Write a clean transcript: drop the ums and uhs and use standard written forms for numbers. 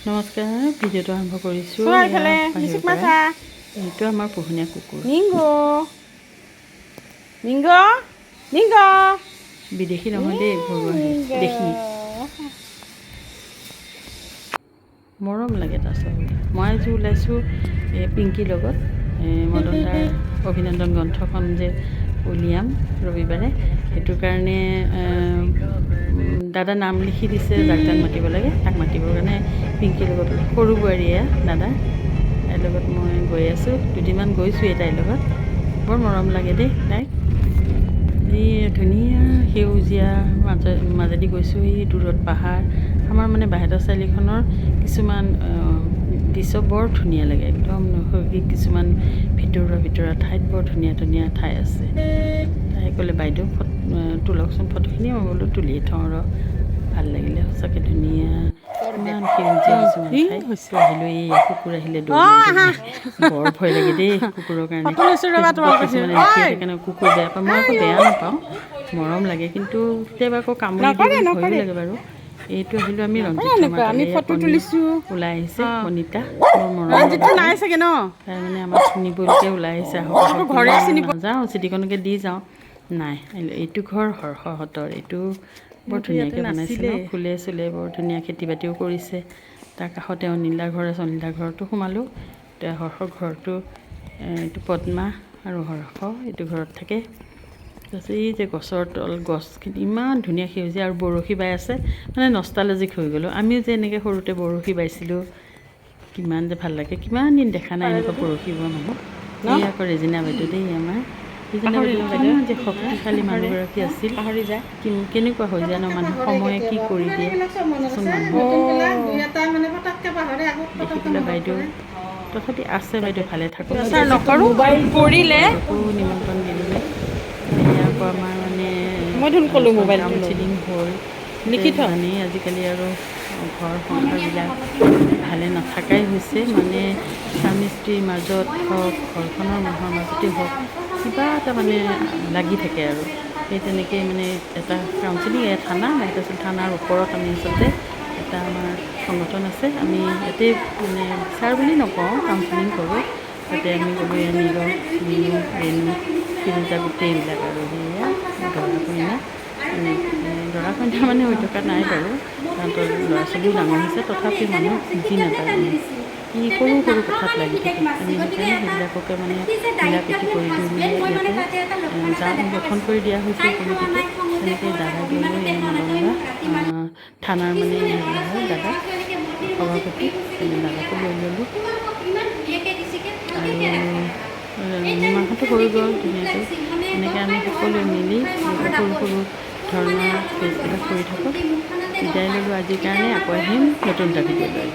নমস্কাৰ, ভিডিঅ'টো আৰম্ভ কৰিছোঁ। এইটো আমাৰ পোহনীয়া কুকুৰ বিদেশী নহয় দেই, ঘৰুৱা দেশী। মৰম লাগে তাৰ চবৰে। মই আজি ওলাইছোঁ পিংকিৰ লগত মদন দাৰ অভিনন্দন গ্ৰন্থখন যে উলিয়াম ৰবিবাৰে, সেইটো কাৰণে দাদা নাম লিখি দিছে, যাক তাক মাতিব লাগে। তাক মাতিবৰ কাৰণে পিংকিৰ লগত সৰু বোৱাৰীয়ে দাদা তাইৰ লগত মই গৈ আছোঁ। দুদিনমান গৈছোঁৱেই তাইৰ লগত। বৰ মৰম লাগে দেই তাইক। এই ধুনীয়া সেউজীয়া মাজেদি গৈছোঁ, এই দূৰত পাহাৰ। আমাৰ মানে বাহেঁতৰ চাৰিআলিখনৰ কিছুমান দৃশ্য বৰ ধুনীয়া লাগে, একদম নৈসৰ্গিক কিছুমান ভিতৰুৱা ঠাইত বৰ ধুনীয়া ধুনীয়া ঠাই আছে। তাই ক'লে বাইদেউ তোলকচোন ফটোখিনি। মই বোলো তুলিয়ে থওঁ ৰ, ভাল লাগিলে সঁচাকৈ ধুনীয়া। ইমান সেউজীয়া কিছুমান ঠাই আহিলোঁ। এই কুকুৰ আহিলে বৰ ভয় লাগে দেই কুকুৰৰ কাৰণে। কিছুমানে লিখিয়ে থাকে ন কুকুৰ বেয়া পায়। মই আকৌ বেয়া নাপাওঁ, মৰম লাগে, কিন্তু কেতিয়াবা আকৌ কামুৰি দিয়ে, ভয়ো লাগে বাৰু। এইটো আহিলোঁ আমি ৰঞ্জিত ওলাই আহিছে বনিতা, বৰ মৰম তাই মানে আমাক চিনিবলৈকে ওলাই আহিছে। নাযাওঁ, চিটিখনকে দি যাওঁ। নাই, এইটো ঘৰ হৰ্ষহঁতৰ। এইটো বৰ ধুনীয়াকৈ বনাইছে ন, ফুলে চুলে বৰ ধুনীয়া, খেতি বাতিও কৰিছে। তাৰ কাষতে অনিলা ঘৰ আছে, অনিলা ঘৰতো সোমালোঁ। এতিয়া হৰ্ষৰ ঘৰটো এইটো পদ্মা আৰু হৰ্ষ এইটো ঘৰত থাকে। তাৰপিছত এই যে গছৰ গছখিনি ইমান ধুনীয়া সেউজীয়া, আৰু বৰশী বাই আছে। মানে নষ্টালজিক হৈ গ'লোঁ। আমিও যে এনেকৈ সৰুতে বৰশী বাইছিলোঁ, কিমান যে ভাল লাগে। কিমান দিন দেখা নাই এনেকুৱা বৰশী বোৱা মানুহ। এই আকৌ ৰেজিনা বাইদেউ দেই, আমাৰ ৰেজিনা বাইদেউ কিমান যে শক্তিশালী মানুহগৰাকী আছিল। কেনেকুৱা হৈ যায় ন মানুহ, সময়ে কি কৰি দিয়ে দেখি পেলাই বাইদেউ। তথাপি আছে বাইদেউ, ভালে থাকক। নিমন্ত্ৰণ দিলোঁ। আকৌ আমাৰ মানে কাউন্সিলিং হ'ল, জানেই আজিকালি আৰু ঘৰ সংসাৰবিলাক ভালে নাথাকাই হৈছে। মানে স্বামী স্ত্ৰীৰ মাজত হওক, ঘৰখনৰ মানুহৰ মাজতে হওক, কিবা এটা মানে লাগি থাকে আৰু। সেই তেনেকেই মানে এটা কাউন্সিলিং, থানা বাহিৰত আছিল, থানাৰ ওপৰত আমি আচলতে এটা আমাৰ সংগঠন আছে। আমি ইয়াতে মানে বিচাৰ বুলি নকওঁ, কাউন্সিলিং কৰোঁ। তাতে আমি গ'লোঁ, নীৰৱ, মিনু, ৰেণু, ফিৰোজা, গোটেইবিলাক আৰু সেয়া দৰা কইনা। দৰা কইনা মানে হৈ থকা নাই বাৰু, তাহাঁতৰ ল'ৰা ছোৱালীও ডাঙৰ হৈছে। তথাপি মানুহ বুজি নাপায়, কি সৰু সৰু কথাত লাগি থাকে। আমি সেইকাৰণে সেইবিলাককে মানে মিলা প্ৰীতি কৰি দিওঁ বুলি ইয়াতে গঠন কৰি দিয়া হৈছে কমিটিটো। তেনেকৈ দাদা গ'লোঁ, এই মদন দা থানাৰ মানে হয় দাদা সভাপতি, দাদাকো লৈ ল'লোঁ। আৰু নিমাহঁতো হৈ গ'ল ধুনীয়াকৈ। এনেকৈ আমি সকলোৱে মিলি সৰু সৰু ধৰ্ণা কেছবিলাক কৰি থাকোঁ। বিদায় ল'লোঁ আজিৰ কাৰণে। আকৌ আহিম নতুন এটা ভিডিঅ' লৈ।